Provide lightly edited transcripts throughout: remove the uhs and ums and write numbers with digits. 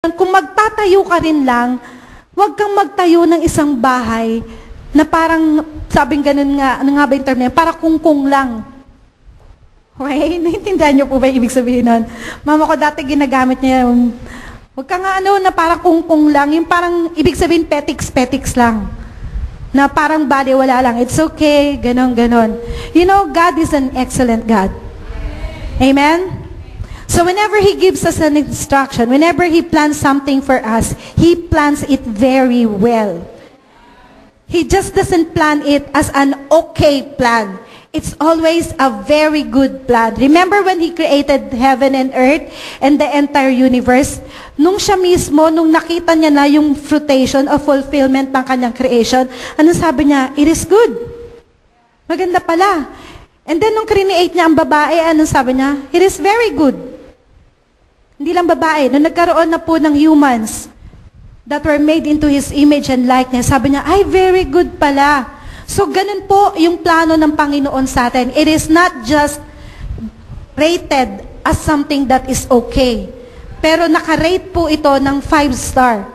Kung magtatayo ka rin lang, huwag kang magtayo ng isang bahay na parang, sabing ganun nga, ano nga ba yung term niya? Para kungkung lang. Okay? Naintindihan niyo po ba yung ibig sabihin nun? Mama ko dati ginagamit niya yung, huwag ka nga na para kungkung lang, yung parang, ibig sabihin, petiks lang. Na parang body, wala lang. It's okay, ganon. You know, God is an excellent God. Amen? So whenever He gives us an instruction, whenever He plans something for us, He plans it very well. He just doesn't plan it as an okay plan. It's always a very good plan. Remember when He created heaven and earth and the entire universe? Nung siya mismo, nung nakita niya na yung fruition of fulfillment ng kanyang creation, ano sabi niya? It is good. Maganda pala. And then nung create niya ang babae, ano sabi niya? It is very good. Hindi lang babae. Nung nagkaroon na po ng humans that were made into His image and likeness, sabi niya, ay, very good pala. So, ganun po yung plano ng Panginoon sa atin. It is not just rated as something that is okay. Pero nakarate po ito ng 5-star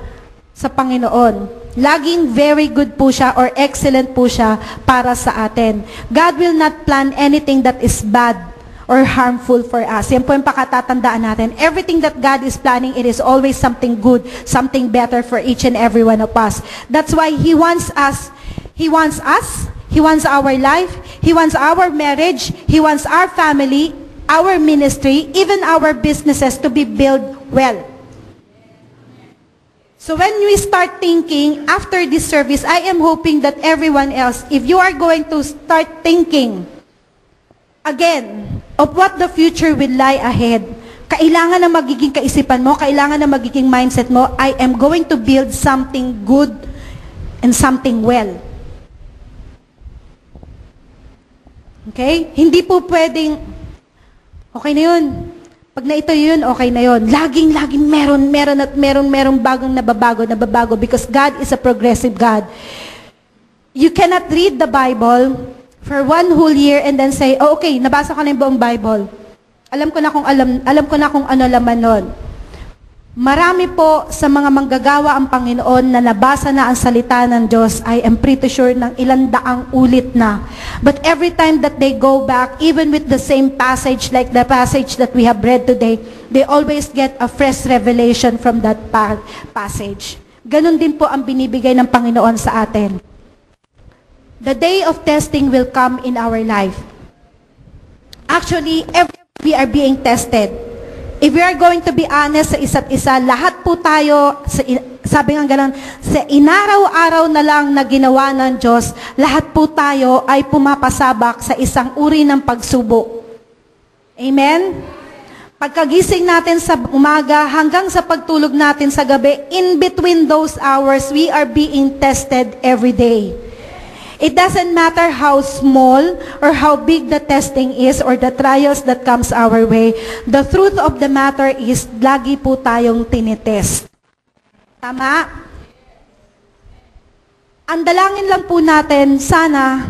sa Panginoon. Laging very good po siya or excellent po siya para sa atin. God will not plan anything that is bad or harmful for us. Yan po yung pakatatandaan natin. Everything that God is planning, it is always something good, something better for each and every one of us. That's why He wants us. He wants us. He wants our life. He wants our marriage. He wants our family, our ministry, even our businesses to be built well. So when we start thinking, after this service, I am hoping that everyone else, if you are going to start thinking, again, of what the future will lie ahead, kailangan na magiging kaisipan mo, kailangan na magiging mindset mo, I am going to build something good and something well. Okay? Hindi po pwedeng, okay na yun. Pag na ito yun, okay na yun. Laging meron bagong nababago because God is a progressive God. You cannot read the Bible for one whole year and then say, oh, okay, nabasa ko na yung buong Bible. Alam ko na kung ano laman nun. Marami po sa mga manggagawa ang Panginoon na nabasa na ang salita ng Diyos, I am pretty sure ng 100 ulit na. But every time that they go back, even with the same passage like the passage that we have read today, they always get a fresh revelation from that passage. Ganon din po ang binibigay ng Panginoon sa atin. The day of testing will come in our life. Actually, every day we are being tested. If we are going to be honest sa isa't isa, lahat po tayo, sabi nga ganun, sa inaraw-araw na lang na ginawa ng Diyos, lahat po tayo ay pumapasabak sa isang uri ng pagsubok. Amen? Pagkagising natin sa umaga hanggang sa pagtulog natin sa gabi, in between those hours, we are being tested every day. It doesn't matter how small or how big the testing is or the trials that comes our way. The truth of the matter is, lagi po tayong tinitest. Tama? Ang dalangin lang po natin, sana,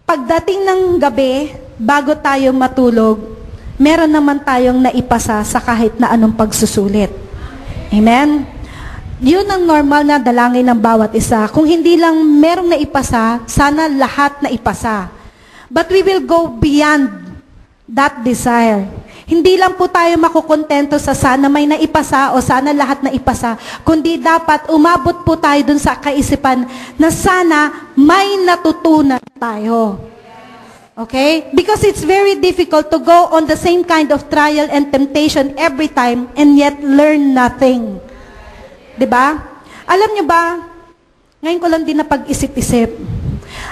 pagdating ng gabi, bago tayo matulog, meron naman tayong naipasa sa kahit na anong pagsusulit. Amen? Yun ang normal na dalangin ng bawat isa. Kung hindi lang merong naipasa, sana lahat naipasa. But we will go beyond that desire. Hindi lang po tayo makukontento sa sana may naipasa o sana lahat naipasa, kundi dapat umabot po tayo dun sa kaisipan na sana may natutunan tayo. Okay? Because it's very difficult to go on the same kind of trial and temptation every time and yet learn nothing. Diba? Alam nyo ba, ngayon ko lang din na pag-isip-isip,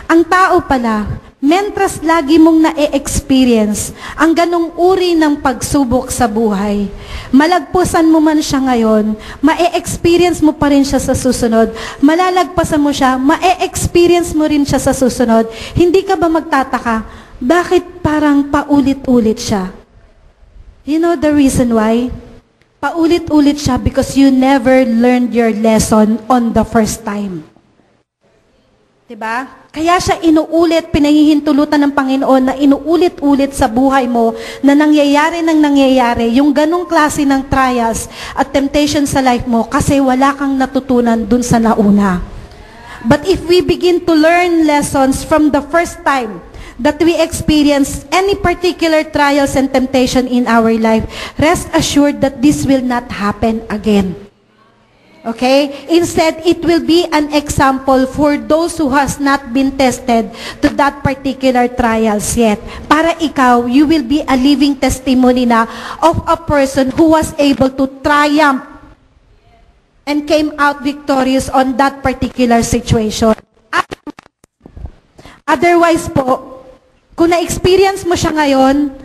ang tao pala, mentras lagi mong na-experience ang ganong uri ng pagsubok sa buhay, malagpusan mo man siya ngayon, ma-experience mo pa rin siya sa susunod, malalagpasan mo siya, ma-experience mo rin siya sa susunod, hindi ka ba magtataka, bakit parang paulit-ulit siya? You know the reason why? Paulit-ulit siya because you never learned your lesson on the first time. Diba? Kaya siya inuulit, pinahihintulutan ng Panginoon na inuulit-ulit sa buhay mo na nangyayari yung ganong klase ng trials at temptation sa life mo kasi wala kang natutunan dun sa nauna. But if we begin to learn lessons from the first time that we experience any particular trials and temptation in our life, rest assured that this will not happen again. Okay? Instead, it will be an example for those who has not been tested to that particular trials yet. Para ikaw, you will be a living testimony na of a person who was able to triumph and came out victorious on that particular situation. Otherwise po, kung na-experience mo siya ngayon,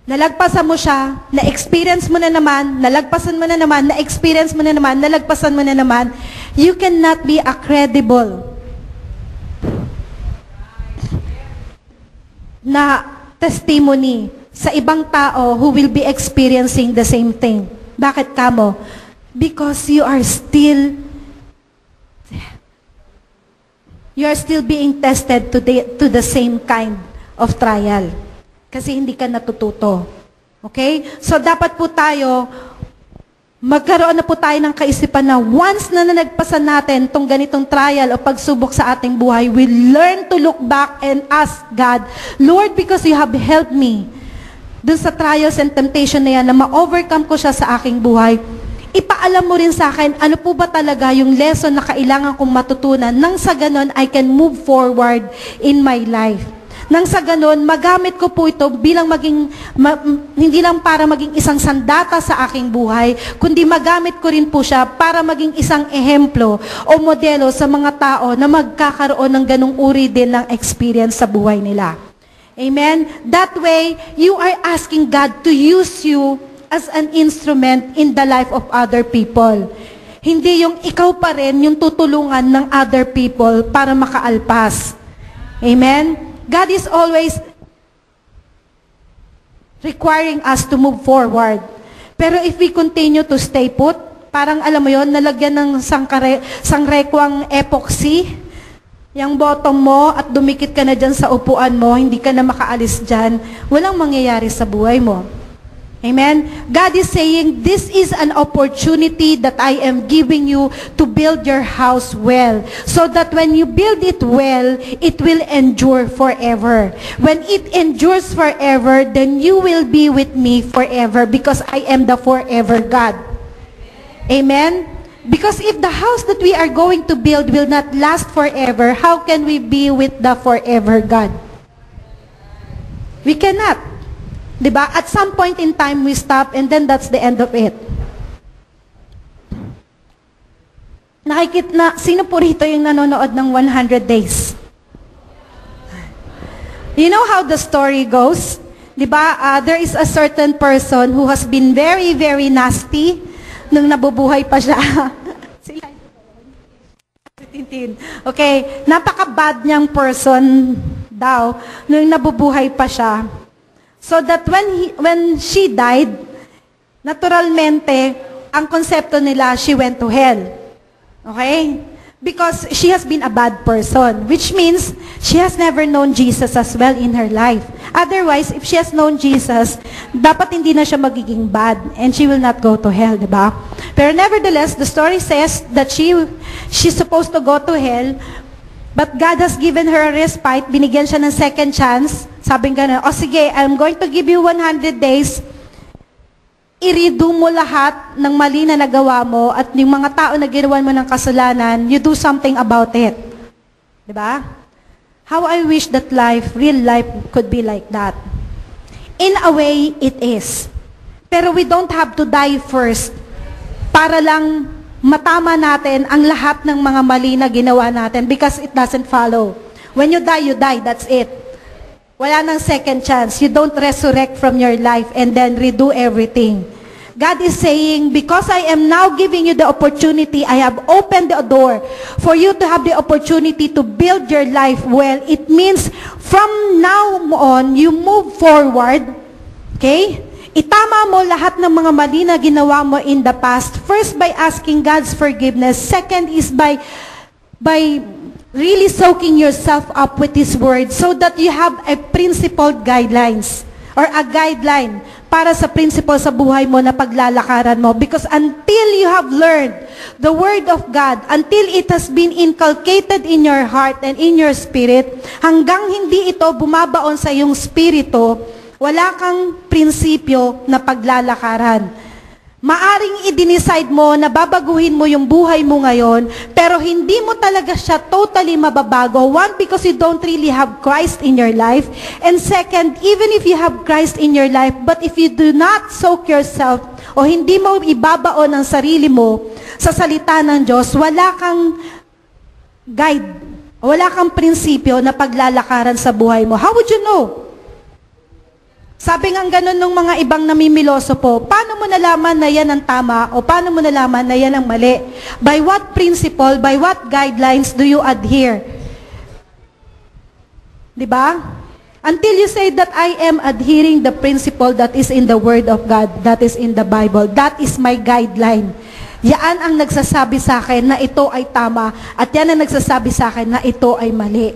nalagpasan mo siya, na-experience mo na naman, nalagpasan mo na naman, na-experience mo na naman, nalagpasan mo na naman, you cannot be a credible na testimony sa ibang tao who will be experiencing the same thing. Bakit kamo? Because you are still being tested to the same kind of trial. Kasi hindi ka natututo. Okay? So, dapat po tayo, magkaroon na po tayo ng kaisipan na once na nalagpasan natin itong ganitong trial o pagsubok sa ating buhay, we learn to look back and ask God, Lord, because you have helped me dun sa trials and temptation na yan, na ma-overcome ko siya sa aking buhay, ipaalam mo rin sa akin, ano po ba talaga yung lesson na kailangan kong matutunan nang sa ganon, I can move forward in my life. Nang sa ganon, magamit ko po ito bilang hindi lang para maging isang sandata sa aking buhay, kundi magamit ko rin po siya para maging isang ehemplo o modelo sa mga tao na magkakaroon ng ganung uri din ng experience sa buhay nila. Amen? That way, you are asking God to use you as an instrument in the life of other people. Hindi yung ikaw pa rin yung tutulungan ng other people para makaalpas. Amen? God is always requiring us to move forward. Pero if we continue to stay put, parang alam mo yon, nalagyan ng sangrekwang epoxy, yung bottom mo at dumikit ka na dyan sa upuan mo, hindi ka na makaalis dyan, walang mangyayari sa buhay mo. Amen? God is saying, this is an opportunity that I am giving you to build your house well. So that when you build it well, it will endure forever. When it endures forever, then you will be with me forever because I am the forever God. Amen? Because if the house that we are going to build will not last forever, how can we be with the forever God? We cannot. Diba? At some point in time, we stop and then that's the end of it. Sino po rito yung nanonood ng 100 days? You know how the story goes? Diba? There is a certain person who has been very, very nasty nung nabubuhay pa siya. Okay, napaka-bad niyang person daw nung nabubuhay pa siya. So that when she died, naturalmente, ang konsepto nila, she went to hell. Okay? Because she has been a bad person, which means she has never known Jesus as well in her life. Otherwise, if she has known Jesus, dapat hindi na siya magiging bad and she will not go to hell, diba? Pero nevertheless, the story says that she's supposed to go to hell, but God has given her a respite, binigyan siya ng second chance. Sabing gano'n, sige, I'm going to give you 100 days. I-redo mo lahat ng mali na nagawa mo at yung mga tao na ginawan mo ng kasalanan, you do something about it. Diba? How I wish that real life could be like that. In a way, it is. Pero we don't have to die first para lang matama natin ang lahat ng mga mali na ginawa natin because it doesn't follow. When you die, that's it. Wala nang second chance. You don't resurrect from your life and then redo everything. God is saying, because I am now giving you the opportunity, I have opened the door for you to have the opportunity to build your life well. It means from now on, you move forward. Okay? Itama mo lahat ng mga mali na ginawa mo in the past. First, by asking God's forgiveness. Second is by really soaking yourself up with His Word so that you have a principled guidelines or a guideline para sa principle sa buhay mo na paglalakaran mo. Because until you have learned the Word of God, until it has been inculcated in your heart and in your spirit, hanggang hindi ito bumabaon sa iyong spirito, wala kang prinsipyo na paglalakaran. Maaring i-decide mo na babaguhin mo yung buhay mo ngayon, pero hindi mo talaga siya totally mababago. One, because you don't really have Christ in your life. And second, even if you have Christ in your life, but if you do not soak yourself, o hindi mo ibabaon ang sarili mo sa salita ng Diyos, wala kang guide, wala kang prinsipyo na paglalakaran sa buhay mo. How would you know? Sabi nga ganun ng mga ibang namimiloso po, paano mo nalaman na yan ang tama o paano mo nalaman na yan ang mali? By what principle, by what guidelines do you adhere? Diba? Until you say that I am adhering the principle that is in the Word of God, that is in the Bible, that is my guideline. Yan ang nagsasabi sa akin na ito ay tama at yan ang nagsasabi sa akin na ito ay mali.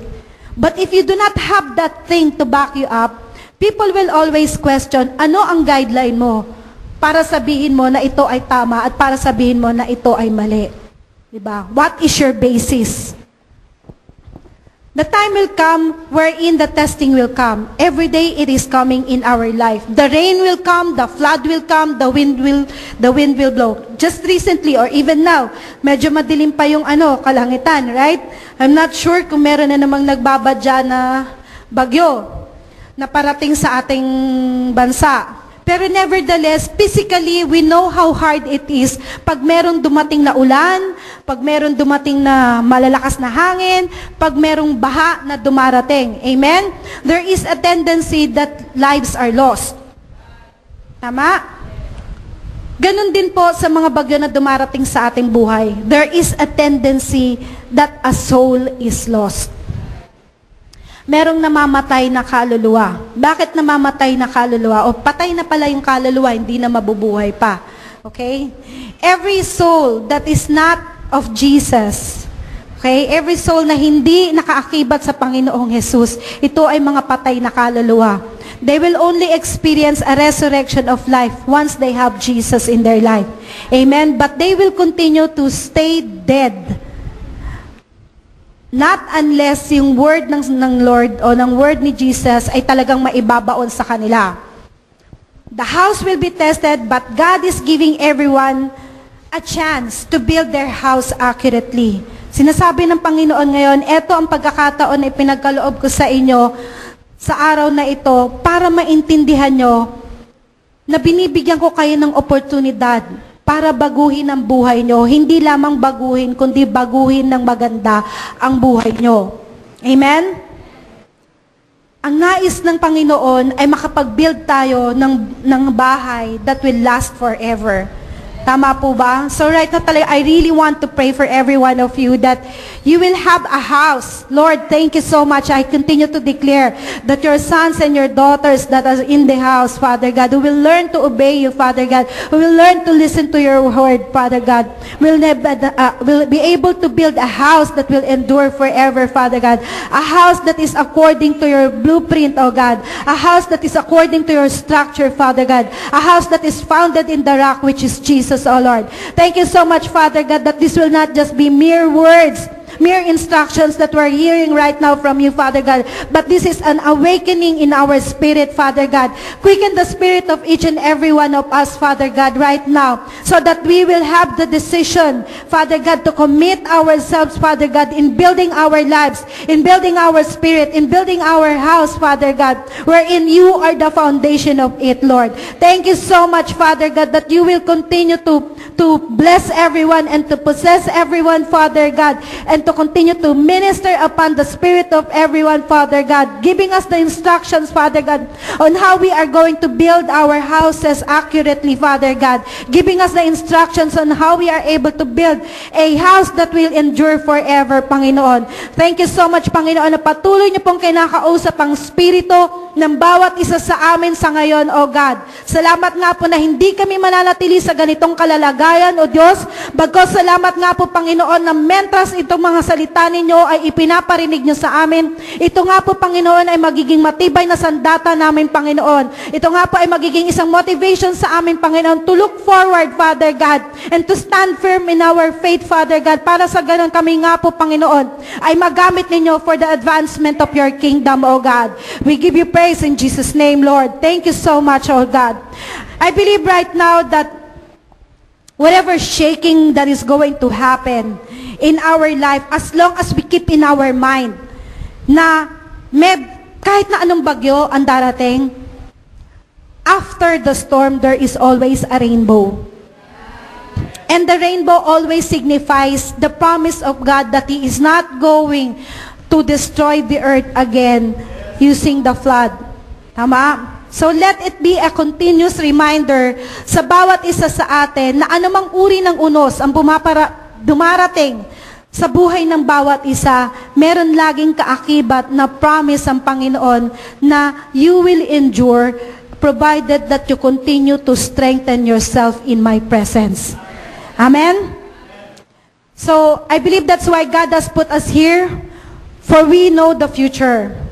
But if you do not have that thing to back you up, people will always question, ano ang guideline mo para sabihin mo na ito ay tama at para sabihin mo na ito ay mali? Diba? What is your basis? The time will come wherein the testing will come. Every day it is coming in our life. The rain will come, the flood will come, the wind will blow. Just recently or even now, medyo madilim pa yung kalangitan, right? I'm not sure kung meron na namang nagbabadya na bagyo na parating sa ating bansa. Pero nevertheless, physically, we know how hard it is pag merong dumating na ulan, pag merong dumating na malalakas na hangin, pag merong baha na dumarating. Amen? There is a tendency that lives are lost. Tama? Ganon din po sa mga bagyo na dumarating sa ating buhay. There is a tendency that a soul is lost. Merong namamatay na kaluluwa. Bakit namamatay na kaluluwa? O patay na pala yung kaluluwa, hindi na mabubuhay pa. Okay? Every soul that is not of Jesus, okay? Every soul na hindi nakaakibat sa Panginoong Jesus, ito ay mga patay na kaluluwa. They will only experience a resurrection of life once they have Jesus in their life. Amen? But they will continue to stay dead. Not unless yung word ng Lord o ng word ni Jesus ay talagang maibabaon sa kanila. The house will be tested, but God is giving everyone a chance to build their house accurately. Sinasabi ng Panginoon ngayon, eto ang pagkakataon na ipinagkaloob ko sa inyo sa araw na ito para maintindihan nyo na binibigyan ko kayo ng oportunidad para baguhin ang buhay nyo. Hindi lamang baguhin, kundi baguhin ng maganda ang buhay nyo. Amen? Ang nais ng Panginoon ay makapag-build tayo ng bahay that will last forever. Tama po ba? So right now talaga, I really want to pray for every one of you that you will have a house. Lord, thank you so much. I continue to declare that your sons and your daughters that are in the house, Father God, who will learn to obey you, Father God, who will learn to listen to your word, Father God, will be able to build a house that will endure forever, Father God. A house that is according to your blueprint, oh God. A house that is according to your structure, Father God. A house that is founded in the rock, which is Jesus, oh Lord. Thank you so much, Father God, that this will not just be mere words, mere instructions that we're hearing right now from you, Father God, but this is an awakening in our spirit, Father God. Quicken the spirit of each and every one of us, Father God, right now, so that we will have the decision, Father God, to commit ourselves, Father God, in building our lives, in building our spirit, in building our house, Father God, wherein you are the foundation of it, Lord. Thank you so much, Father God, that you will continue to bless everyone and to possess everyone, Father God, and to continue to minister upon the spirit of everyone, Father God, giving us the instructions, Father God, on how we are going to build our houses accurately, Father God, giving us the instructions on how we are able to build a house that will endure forever, Panginoon. Thank you so much, Panginoon, na patuloy niyo pong kinakausap ang spirito ng bawat isa sa amin sa ngayon, O God. Salamat nga po na hindi kami mananatili sa ganitong kalalagayan, O Diyos. Bagkus salamat nga po, Panginoon, na mentras itong mga mga salita ninyo ay ipinaparinig nyo sa amin. Ito nga po, Panginoon, ay magiging matibay na sandata namin, Panginoon. Ito nga po ay magiging isang motivation sa amin, Panginoon, to look forward, Father God, and to stand firm in our faith, Father God, para sa ganun kami nga po, Panginoon, ay magamit ninyo for the advancement of your kingdom, O God. We give you praise in Jesus' name, Lord. Thank you so much, O God. I believe right now that whatever shaking that is going to happen in our life, as long as we keep in our mind na kahit na anong bagyo ang darating, after the storm, there is always a rainbow. And the rainbow always signifies the promise of God that He is not going to destroy the earth again using the flood. Tama? So let it be a continuous reminder sa bawat isa sa atin na anumang uri ng unos ang dumarating sa buhay ng bawat isa, meron laging kaakibat na promise ang Panginoon na you will endure provided that you continue to strengthen yourself in my presence. Amen? So I believe that's why God has put us here, for we know the future.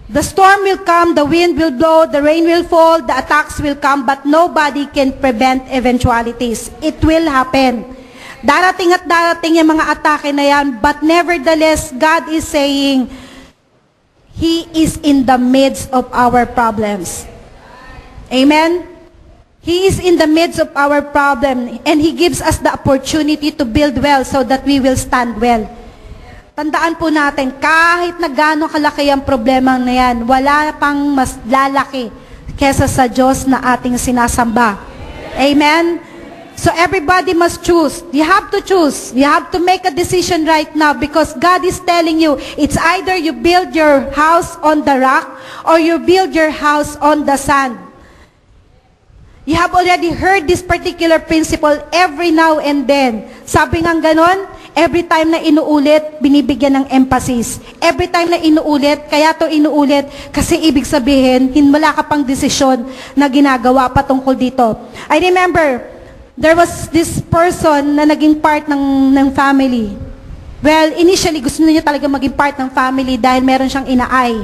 The storm will come, the wind will blow, the rain will fall, the attacks will come, but nobody can prevent eventualities. It will happen. Darating at darating yung mga atake na yan, but nevertheless, God is saying, He is in the midst of our problems. Amen? He is in the midst of our problem, and He gives us the opportunity to build well so that we will stand well. Tandaan po natin, kahit na gaano kalaki ang problema na yan, wala pang mas lalaki kesa sa Diyos na ating sinasamba. Amen? So everybody must choose. You have to choose. You have to make a decision right now because God is telling you, it's either you build your house on the rock or you build your house on the sand. You have already heard this particular principle every now and then. Sabi nga ganon, every time na inuulit, binibigyan ng emphasis. Every time na inuulit, kaya to inuulit, kasi ibig sabihin, wala ka pang desisyon na ginagawa patungkol dito. I remember, there was this person na naging part ng family. Well, initially, gusto niya talaga maging part ng family dahil meron siyang inaay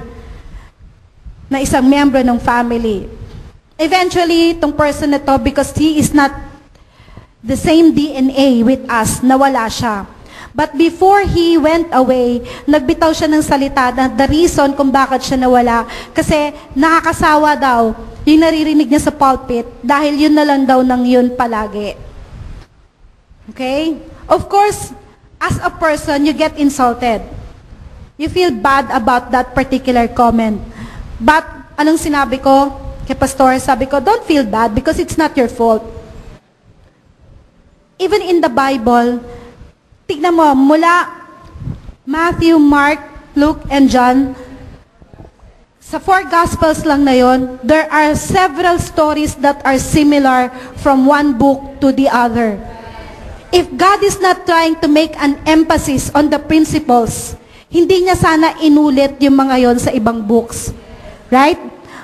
na isang member ng family. Eventually, itong person na to, because he is not the same DNA with us, nawala siya. But before he went away, nagbitaw siya ng salita na the reason kung bakit siya nawala, kasi nakakasawa daw yung naririnig niya sa pulpit dahil yun na lang daw ng yun palagi. Okay? Of course, as a person, you get insulted. You feel bad about that particular comment. But, anong sinabi ko kay pastor? Sabi ko, don't feel bad because it's not your fault. Even in the Bible, tignan mo, mula Matthew, Mark, Luke, and John, sa 4 Gospels lang na yon, there are several stories that are similar from one book to the other. If God is not trying to make an emphasis on the principles, hindi niya sana inulit yung mga yon sa ibang books. Right?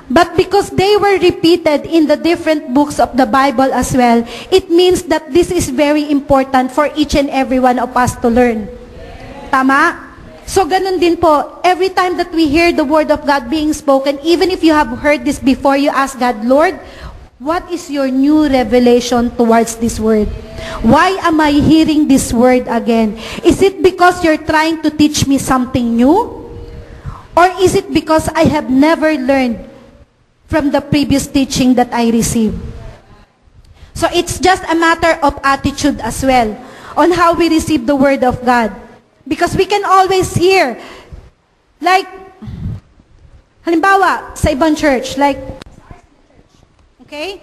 But because they were repeated in the different books of the Bible as well, it means that this is very important for each and every one of us to learn. Tama? So ganun din po, every time that we hear the word of God being spoken, even if you have heard this before, you ask God, Lord, what is your new revelation towards this word? Why am I hearing this word again? Is it because you're trying to teach me something new? Or is it because I have never learned from the previous teaching that I received? So it's just a matter of attitude as well on how we receive the word of God. Because we can always hear, like, halimbawa, sa ibang church, like, okay?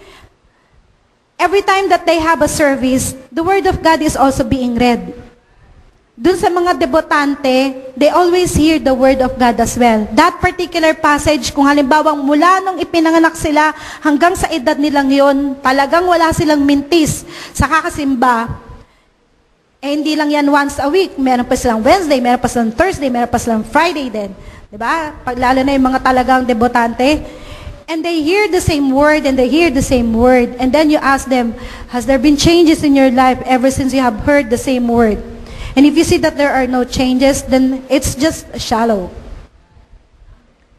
Every time that they have a service, the word of God is also being read. Dun sa mga debotante, they always hear the word of God as well. That particular passage, kung halimbawa mula nung ipinanganak sila hanggang sa edad nilang yon, talagang wala silang mintis sa kakasimba, eh hindi lang yan once a week. Meron pa silang Wednesday, meron pa silang Thursday, meron pa silang Friday din. Diba? Paglalo na yung mga talagang debotante. And they hear the same word and they hear the same word. And then you ask them, has there been changes in your life ever since you have heard the same word? And if you see that there are no changes, then it's just shallow.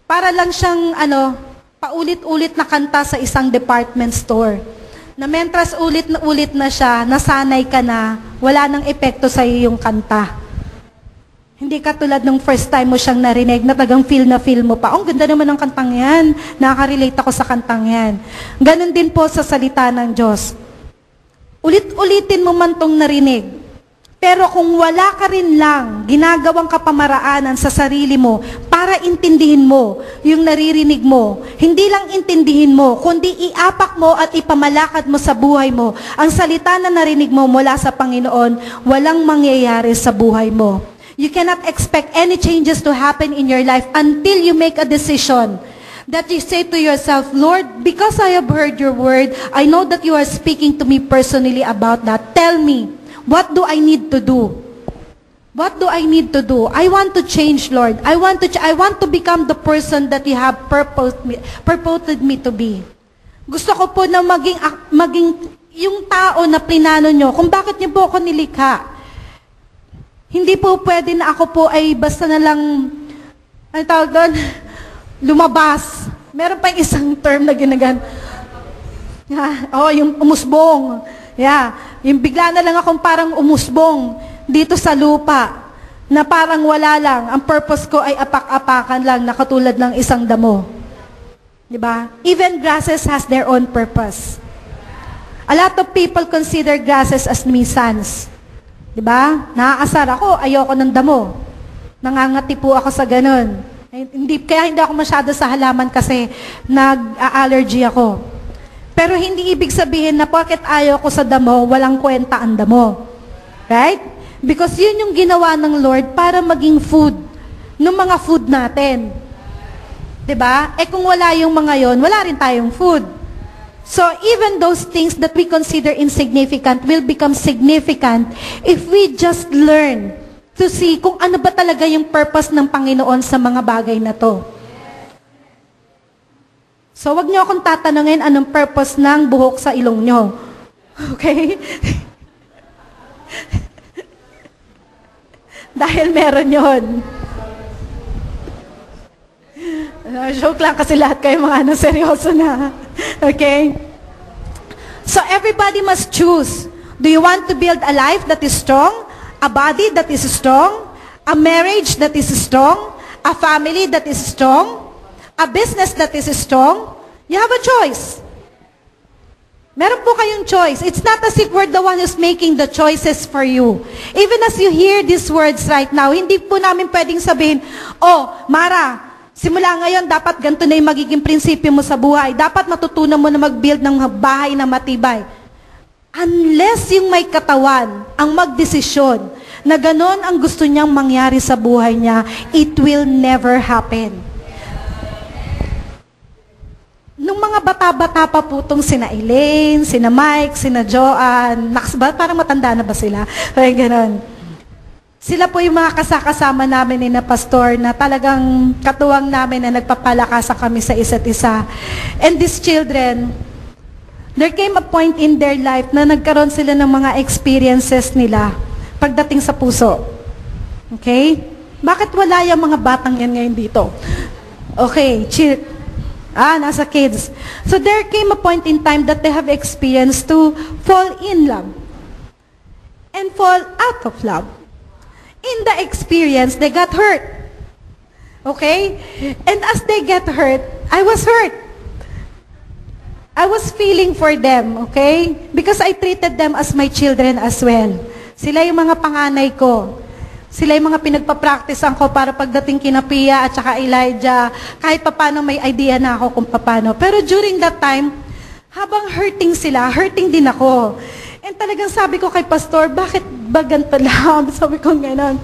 Para lang siyang, paulit-ulit na kanta sa isang department store. Na mentras ulit na siya, nasanay ka na, wala nang epekto sa iyo yung kanta. Hindi katulad nung first time mo siyang narinig na tagang feel mo pa. Ang ganda naman ng kantang yan. Nakaka-relate ako sa kantang yan. Ganon din po sa salita ng Diyos. Ulit-ulitin mo man tong narinig. Pero kung wala ka rin lang ginagawang kapamaraanan sa sarili mo para intindihin mo yung naririnig mo, hindi lang intindihin mo, kundi iapak mo at ipamalakad mo sa buhay mo, ang salita na narinig mo mula sa Panginoon, walang mangyayari sa buhay mo. You cannot expect any changes to happen in your life until you make a decision that you say to yourself, Lord, because I have heard your word, I know that you are speaking to me personally about that. Tell me, what do I need to do? What do I need to do? I want to change, Lord. I want to become the person that you have purposed me to be. Gusto ko po na maging yung tao na plinano nyo, kung bakit niyo po ako nilikha. Hindi po pwede na ako po ay basta na lang, ano tawag doon? Lumabas. Meron pa yung isang term na ginagan. Yung umusbong. Yung bigla na lang akong parang umusbong dito sa lupa. Na parang wala lang. Ang purpose ko ay apak-apakan lang na katulad ng isang damo. Diba? Even grasses has their own purpose. A lot of people consider grasses as nuisance. Diba? Naaasar ako, ayoko ng damo. Nangangati po ako sa ganun. Kaya hindi ako masyado sa halaman kasi nag-allergy ako. Pero hindi ibig sabihin na porket ayaw ko sa damo, walang kwenta ang damo. Right? Because yun yung ginawa ng Lord para maging food ng mga food natin. Diba? Kung wala yung mga yon, wala rin tayong food. So even those things that we consider insignificant will become significant if we just learn to see kung ano ba talaga yung purpose ng Panginoon sa mga bagay na to. So wag niyo akong tatanungin anong purpose ng buhok sa ilong niyo. Okay? Dahil meron yon. Joke lang kasi lahat kayo mga seryoso na. Okay? So everybody must choose. Do you want to build a life that is strong? A body that is strong? A marriage that is strong? A family that is strong? A business that is strong? You have a choice. Meron po kayong choice. It's not as if we're the one who's making the choices for you. Even as you hear these words right now, hindi po namin pwedeng sabihin, Mara, simula ngayon, dapat ganito na yung magiging prinsipyo mo sa buhay. Dapat matutunan mo na mag-build ng bahay na matibay. Unless yung may katawan ang magdesisyon na ganon ang gusto niyang mangyari sa buhay niya, it will never happen. Nung mga bata-bata pa po itong sina Elaine, sina Mike, sina Joanne, parang matanda na ba sila? Kaya ganon. Sila po yung mga kasama namin ni na pastor na talagang katuwang namin na nagpapalakas kami sa isa't isa. And these children, there came a point in their life na nagkaroon sila ng mga experiences nila pagdating sa puso. Okay? Bakit wala yung mga batang yan ngayon dito? Okay, nasa kids. So there came a point in time that they have experienced to fall in love and fall out of love. In the experience, they got hurt. Okay? And as they get hurt, I was hurt. I was feeling for them, okay? Because I treated them as my children as well. Sila yung mga panganay ko. Sila yung mga pinagpa-practicean ko para pagdating kina Pia at saka Elijah, kahit papano may idea na ako kung papano. Pero during that time, habang hurting sila, hurting din ako. And talagang sabi ko kay pastor, bakit ba ganito lang? Sabi ko gano'n.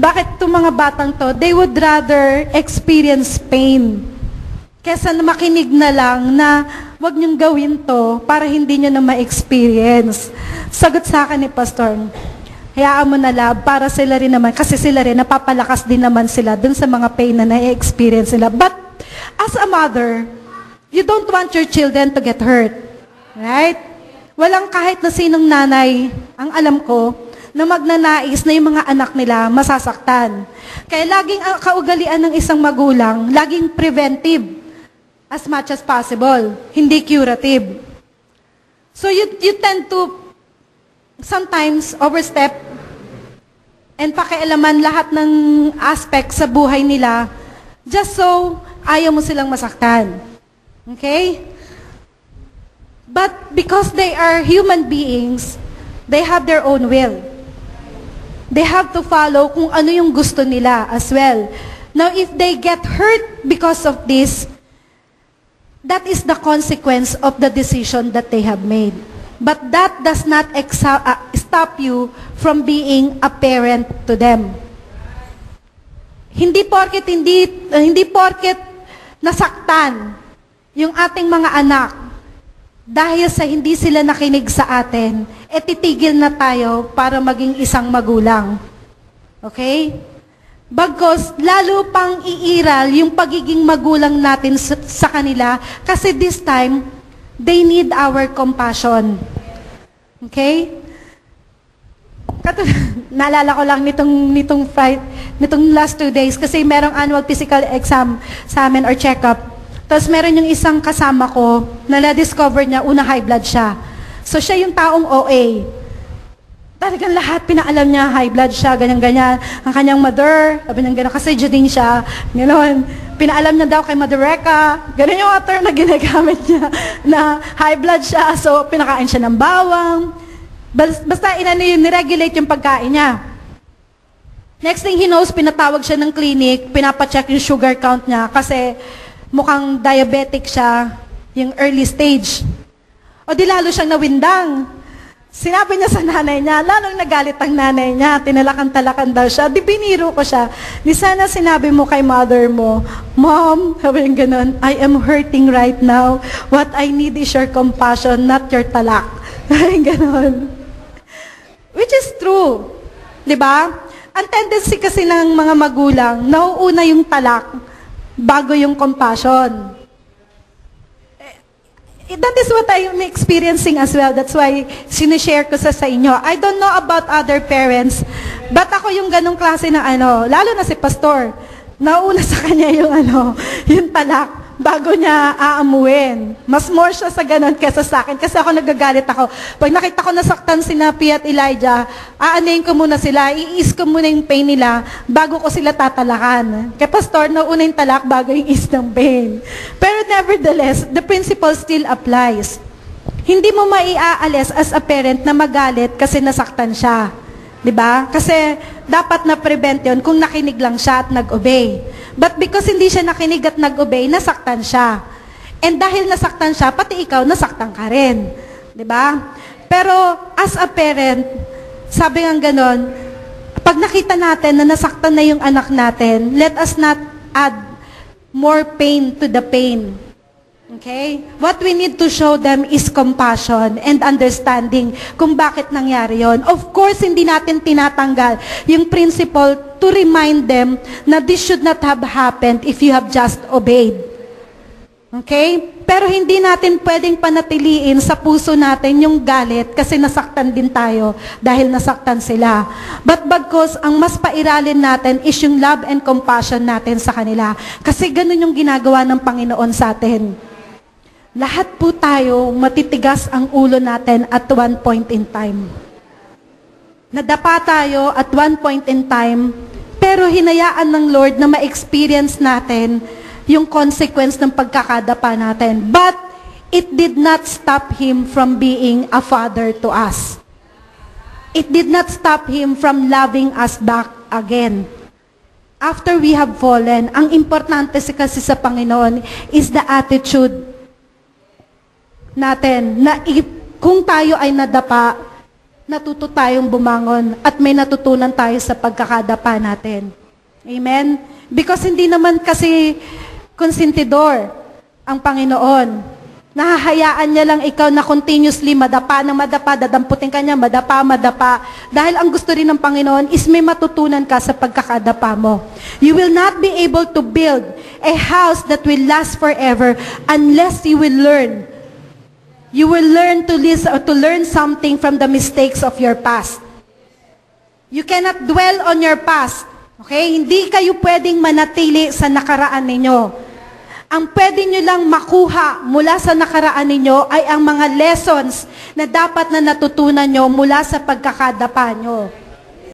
Bakit itong mga batang to, they would rather experience pain kesa na makinig na lang na wag niyong gawin to para hindi niyo na ma-experience. Sagot sa akin ni pastor, hayaan mo na love, para sila rin naman, kasi sila rin, napapalakas din naman sila dun sa mga pain na na-experience nila. But as a mother, you don't want your children to get hurt. Right? Walang kahit na sinong nanay, ang alam ko, na magnanais na yung mga anak nila masasaktan. Kaya laging ang kaugalian ng isang magulang, laging preventive as much as possible, hindi curative. So you tend to sometimes overstep and pakialaman lahat ng aspect sa buhay nila just so ayaw mo silang masaktan. Okay? But because they are human beings, they have their own will. They have to follow kung ano yung gusto nila as well. Now, if they get hurt because of this, that is the consequence of the decision that they have made. But that does not stop you from being a parent to them. Hindi porket nasaktan yung ating mga anak dahil sa hindi sila nakinig sa atin, titigil na tayo para maging isang magulang. Okay? Bagkus, lalo pang iiral yung pagiging magulang natin sa kanila kasi this time, they need our compassion. Okay? Naalala ko lang nitong last 2 days kasi merong annual physical exam sa amin or check-up. Tapos meron yung isang kasama ko na na-discover niya, una high blood siya. So siya yung taong OA. Talagang lahat pinaalam niya, high blood siya, ganyan-ganyan. Ang kanyang mother, sabi niya gano'n, kasi Judine siya, gano'n. Pinaalam niya daw kay Mother Reka, gano'n yung term na ginagamit niya, na high blood siya, so pinakain siya ng bawang. Basta niregulate yung pagkain niya. Next thing he knows, pinatawag siya ng clinic, pinapacheck yung sugar count niya, kasi mukhang diabetic siya, yung early stage. O di lalo siyang nawindang. Sinabi niya sa nanay niya, lalong nagalit ang nanay niya, tinalakan-talakan daw siya. Di biniro ko siya. Di sana sinabi mo kay mother mo, Mom, sabi yung ganun, I am hurting right now. What I need is your compassion, not your talak. Sabi yung ganun. Which is true. Di ba? Ang tendency kasi ng mga magulang, nauuna yung talak, bago yung compassion. That is what I am experiencing as well. That's why sinishare ko sa inyo. I don't know about other parents, but ako yung ganong klase na lalo na si pastor, nauna sa kanya yung talak, bago niya aamuin. Mas more siya sa ganon kesa sa akin. Kasi ako nagagalit ako. Pag nakita ko nasaktan si Napi at Elijah, aanayin ko muna sila, iis ko muna yung pain nila, bago ko sila tatalakan. Kay pastor, nauna yung talak bago yung is ng pain. Pero nevertheless, the principle still applies. Hindi mo maiaalis as a parent na magalit kasi nasaktan siya. Diba? Kasi dapat na-prevent yun kung nakinig lang siya at nag-obey. But because hindi siya nakinig at nag-obey, nasaktan siya. And dahil nasaktan siya, pati ikaw, nasaktan ka rin. Diba? Pero as a parent, sabi nga ganon, pag nakita natin na nasaktan na yung anak natin, let us not add more pain to the pain. Okay? What we need to show them is compassion and understanding kung bakit nangyari yon. Of course, hindi natin tinatanggal yung principle to remind them na this should not have happened if you have just obeyed. Okay? Pero hindi natin pwedeng panatiliin sa puso natin yung galit kasi nasaktan din tayo dahil nasaktan sila. But bagkus, ang mas pairalin natin is yung love and compassion natin sa kanila. Kasi ganun yung ginagawa ng Panginoon sa atin. Lahat po tayo matitigas ang ulo natin at one point in time. Nadapa tayo at one point in time, pero hinayaan ng Lord na ma-experience natin yung consequence ng pagkakadapa natin. But it did not stop Him from being a father to us. It did not stop Him from loving us back again. After we have fallen, ang importante kasi sa Panginoon is the attitude natin na kung tayo ay nadapa, natuto tayong bumangon at may natutunan tayo sa pagkakadapa natin. Amen? Because hindi naman kasi konsentidor ang Panginoon. Nahahayaan niya lang ikaw na continuously madapa, dadamputin ka niya, madapa. Dahil ang gusto rin ng Panginoon is may matutunan ka sa pagkakadapa mo. You will not be able to build a house that will last forever unless you will learn. You will learn to learn something from the mistakes of your past. You cannot dwell on your past. Okay? Hindi kayo pwedeng manatili sa nakaraan ninyo. Ang pwede nyo lang makuha mula sa nakaraan ninyo ay ang mga lessons na dapat na natutunan nyo mula sa pagkakadapa nyo.